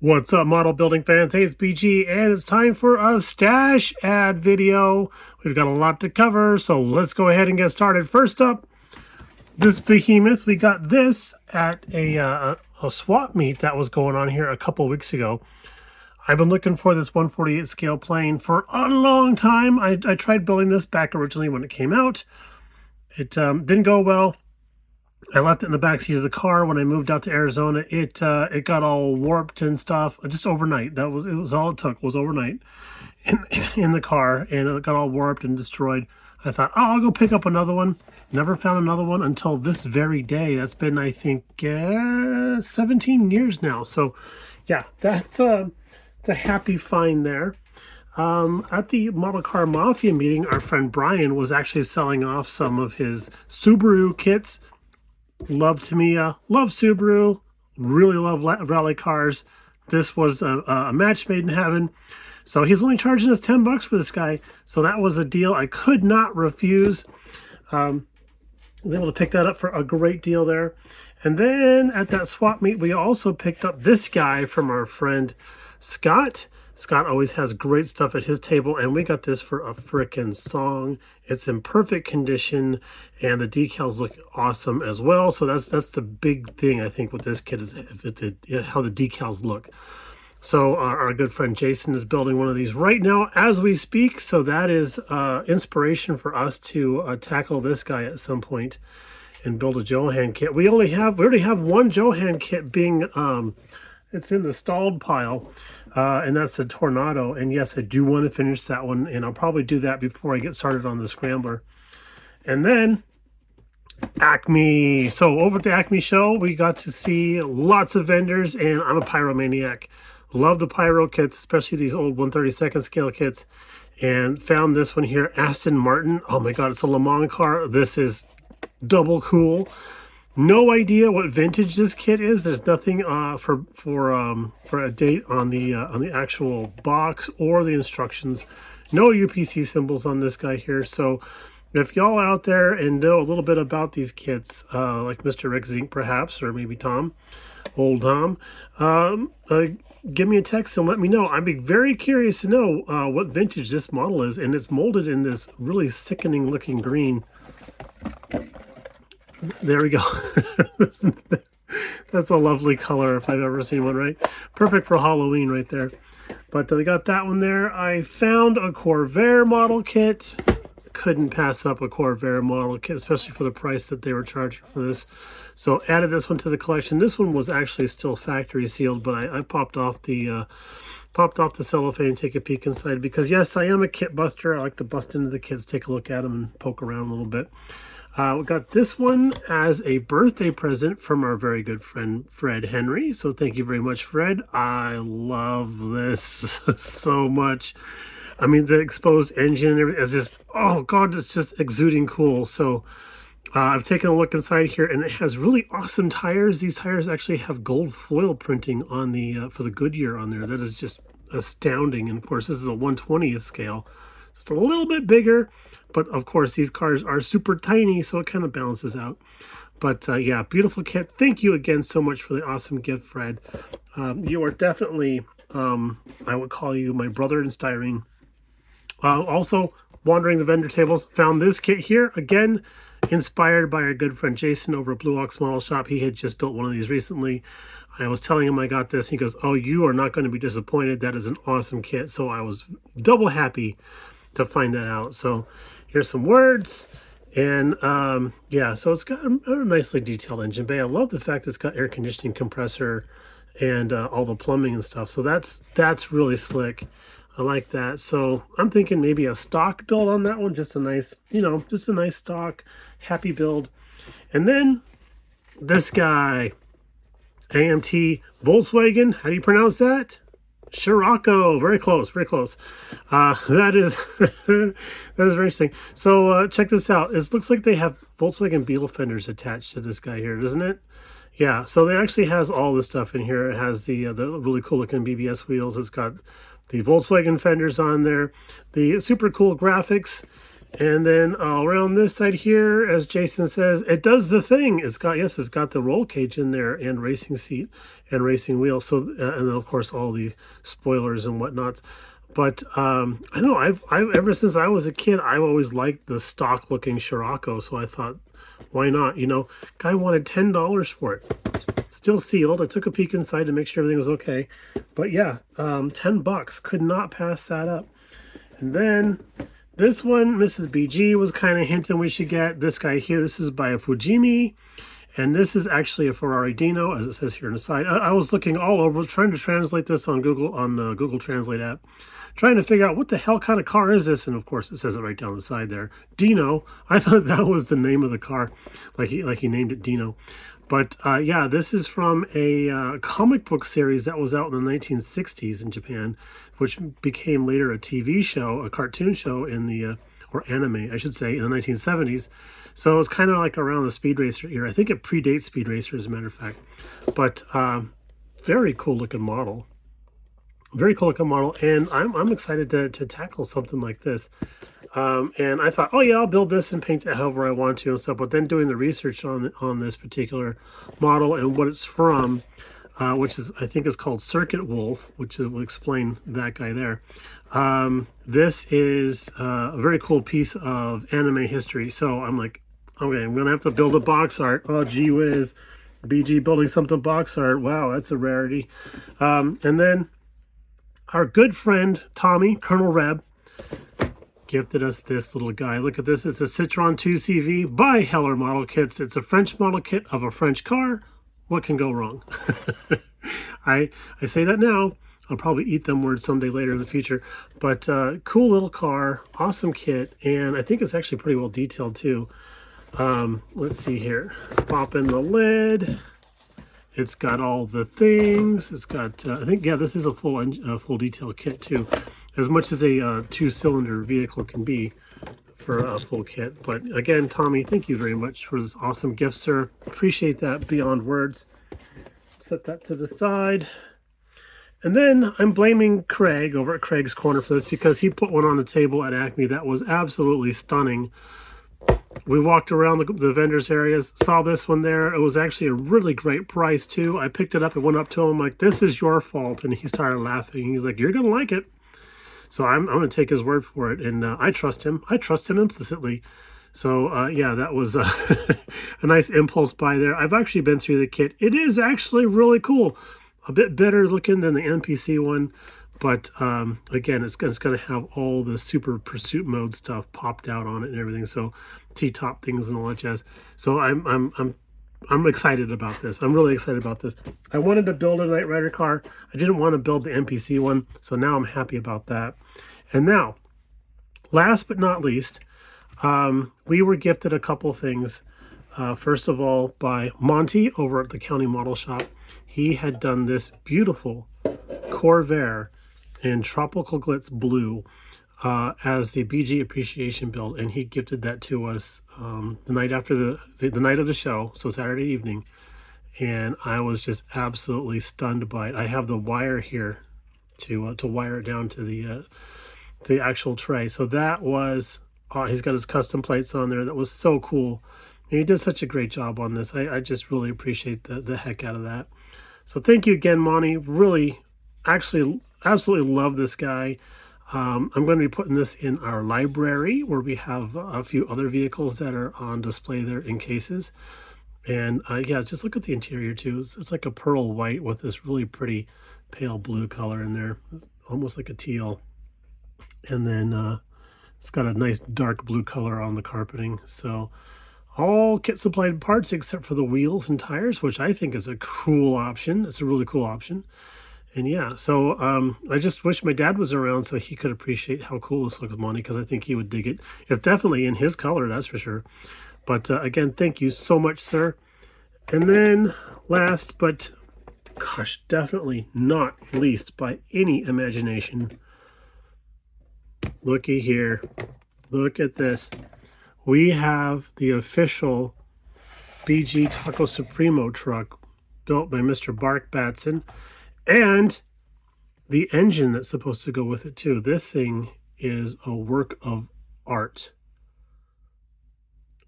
What's up, model building fans? Hey, it's BG, and it's time for a stash ad video. We've got a lot to cover, so let's go ahead and get started. First up, this Behemoth. We got this at a swap meet that was going on here a couple weeks ago. I've been looking for this 148 scale plane for a long time. I tried building this back originally when it came out. It didn't go well. I left it in the backseat of the car when I moved out to Arizona. It got all warped and stuff just overnight. It was all it took was overnight in the car, and it got all warped and destroyed. I thought, oh, I'll go pick up another one. Never found another one until this very day. That's been, I think, 17 years now. So, yeah, it's a happy find there. At the Model Car Mafia meeting, our friend Brian was actually selling off some of his Subaru kits. Love Subaru, really love rally cars. This was a match made in heaven. So he's only charging us $10 for this guy. So that was a deal I could not refuse. I was able to pick that up for a great deal there. And then at that swap meet, we also picked up this guy from our friend Scott. Scott always has great stuff at his table, and we got this for a frickin' song. It's in perfect condition, and the decals look awesome as well. So that's the big thing, I think, with this kit is how the decals look. So our good friend Jason is building one of these right now as we speak. So that is inspiration for us to tackle this guy at some point and build a Johan kit. We already have one Johan kit being it's in the stalled pile, and that's the Tornado. And yes, I do want to finish that one, and I'll probably do that before I get started on the Scrambler. And then ACME. So over at the ACME show, we got to see lots of vendors, and I'm a pyromaniac. Love the pyro kits, especially these old 132nd scale kits, and found this one here, Aston Martin. Oh my God, it's a Le Mans car. This is double cool. No idea what vintage this kit is. There's nothing for a date on the actual box or the instructions. No UPC symbols on this guy here. So if y'all are out there and know a little bit about these kits, like Mr. Rick Zink perhaps, or maybe Tom, old Tom, give me a text and let me know. I'd be very curious to know what vintage this model is, and it's molded in this really sickening looking green. There we go. That's a lovely color if I've ever seen one, right? Perfect for Halloween right there. But we got that one there. I found a Corvair model kit. Couldn't pass up a Corvair model kit, especially for the price that they were charging for this. So added this one to the collection. This one was actually still factory sealed, but I popped off the cellophane and take a peek inside because, yes, I am a kit buster. I like to bust into the kits, take a look at them, and poke around a little bit. We got this one as a birthday present from our very good friend Fred Henry. So thank you very much, Fred. I love this so much. I mean, the exposed engine and everything is just, oh God, it's just exuding cool. So I've taken a look inside here, and it has really awesome tires. These tires actually have gold foil printing on the for the Goodyear on there. That is just astounding. And of course, this is a 1/20th scale. Just a little bit bigger, but of course these cars are super tiny, so it kind of balances out. But yeah, beautiful kit. Thank you again so much for the awesome gift, Fred. You are definitely, I would call you my brother in styrene. Also, wandering the vendor tables, found this kit here, again, inspired by our good friend Jason over at Blue Ox Model Shop. He had just built one of these recently. I was telling him I got this. He goes, oh, you are not going to be disappointed. That is an awesome kit. So I was double happy to find that out. So here's some words, and yeah, so it's got a nicely detailed engine bay. I love the fact it's got air conditioning, compressor, and all the plumbing and stuff. So that's really slick. I like that. So I'm thinking maybe a stock build on that one, just a nice, just a nice stock, happy build. And then this guy, AMT Volkswagen. How do you pronounce that? Scirocco, very close, very close. That is that is very interesting. So check this out. It looks like they have Volkswagen Beetle fenders attached to this guy here, doesn't it? Yeah. So it actually has all this stuff in here. It has the really cool looking BBS wheels. It's got the Volkswagen fenders on there, the super cool graphics, And then around this side here, as Jason says, it does the thing. It's got, yes, it's got the roll cage in there and racing seat and racing wheels. So, and then of course all the spoilers and whatnot. But I know I've ever since I was a kid, I've always liked the stock looking Scirocco. So I thought, why not? You know, guy wanted $10 for it. Still sealed. I took a peek inside to make sure everything was okay. But yeah, $10. Could not pass that up. And then this one, Mrs. BG was kind of hinting we should get. This guy here, this is by a Fujimi. And this is actually a Ferrari Dino, as it says here on the side. I was looking all over, trying to translate this on Google Translate app, trying to figure out what the hell kind of car is this. And of course, it says it right down the side there, Dino. I thought that was the name of the car, like he named it Dino. But yeah, this is from a comic book series that was out in the 1960s in Japan, which became later a TV show, a cartoon show in the, or anime, I should say, in the 1970s. So it's kind of like around the Speed Racer era. I think it predates Speed Racer, as a matter of fact. But very cool looking model. Very cool looking model. And I'm excited to tackle something like this. And I thought, oh yeah, I'll build this and paint it however I want to and stuff. But then doing the research on this particular model and what it's from, which is, I think is called Circuit Wolf, which will explain that guy there. This is a very cool piece of anime history. So I'm like, okay, I'm going to have to build a box art. Oh, gee whiz. BG building something box art. Wow, that's a rarity. And then our good friend, Tommy, Colonel Reb, gifted us this little guy. Look at this. It's a Citron 2CV by Heller Model Kits. It's a French model kit of a French car. What can go wrong? I say that now. I'll probably eat them words someday later in the future. But cool little car, awesome kit, and I think it's actually pretty well detailed too. Let's see here. Pop in the lid. It's got all the things. It's got, I think, yeah, this is a full detail kit too, as much as a two-cylinder vehicle can be for a full kit. But again, Tommy, thank you very much for this awesome gift, sir. Appreciate that beyond words. Set that to the side. And then I'm blaming Craig over at Craig's Corner for this because he put one on the table at ACME that was absolutely stunning. We walked around the vendors areas, saw this one there. It was actually a really great price too. I picked it up and went up to him like, this is your fault. And he started laughing. He's like, you're going to like it. So I'm going to take his word for it. And I trust him. I trust him implicitly. So yeah, that was a nice impulse buy there. I've actually been through the kit. It is actually really cool. A bit better looking than the NPC one. But again, it's going to have all the super pursuit mode stuff popped out on it and everything. So T-top things and all that jazz. So I'm excited about this. I'm really excited about this. I wanted to build a Knight Rider car. I didn't want to build the NPC one. So now I'm happy about that. And now, last but not least, we were gifted a couple things. First of all, by Monty over at the County Model Shop. He had done this beautiful Corvair in Tropical Glitz Blue as the BG appreciation build, and he gifted that to us the night after the night of the show, so Saturday evening, and I was just absolutely stunned by it. I have the wire here to wire it down to the actual tray. So that was he's got his custom plates on there. That was so cool. And he did such a great job on this. I just really appreciate the heck out of that. So thank you again, Monty. Really, actually, absolutely love this guy. I'm going to be putting this in our library where we have a few other vehicles that are on display there in cases. And yeah, just look at the interior too. It's like a pearl white with this really pretty pale blue color in there. It's almost like a teal. And then it's got a nice dark blue color on the carpeting. So all kit supplied parts except for the wheels and tires, which I think is a cool option. It's a really cool option. And yeah, so I just wish my dad was around so he could appreciate how cool this looks, Monty, because I think he would dig it. It's definitely in his color, that's for sure. But again, thank you so much, sir. And then last, but gosh, definitely not least by any imagination, looky here. Look at this. We have the official BG Taco Supremo truck built by Mr. Bark Batson. And the engine that's supposed to go with it too. This thing is a work of art.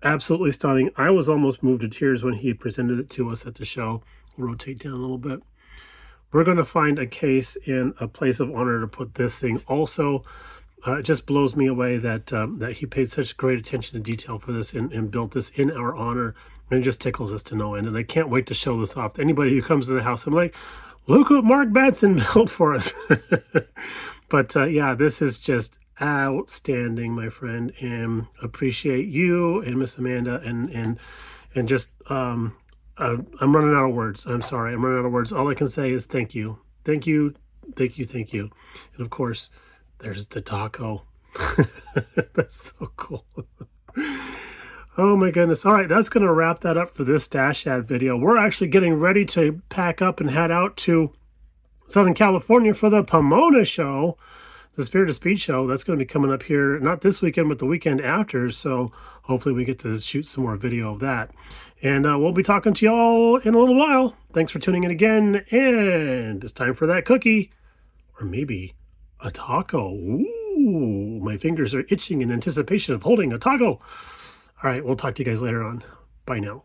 absolutely stunning. I was almost moved to tears when he presented it to us at the show. We'll rotate down a little bit. We're going to find a case in a place of honor to put this thing. Also, it just blows me away that that he paid such great attention to detail for this and built this in our honor. And it just tickles us to no end. And I can't wait to show this off to anybody who comes to the house. I'm like, look what Mark Batson built for us. But yeah, this is just outstanding, my friend, and appreciate you and Miss Amanda and just I'm running out of words. I'm sorry, I'm running out of words. All I can say is thank you, thank you, thank you, thank you. And of course, there's the taco. That's so cool. Oh my goodness. All right, that's going to wrap that up for this Stash Ad video. We're actually getting ready to pack up and head out to Southern California for the Pomona show, the Spirit of Speed show. That's going to be coming up here, not this weekend, but the weekend after. So hopefully we get to shoot some more video of that. And we'll be talking to y'all in a little while. Thanks for tuning in again. And it's time for that cookie, or maybe a taco. Ooh, my fingers are itching in anticipation of holding a taco. All right, we'll talk to you guys later on. Bye now.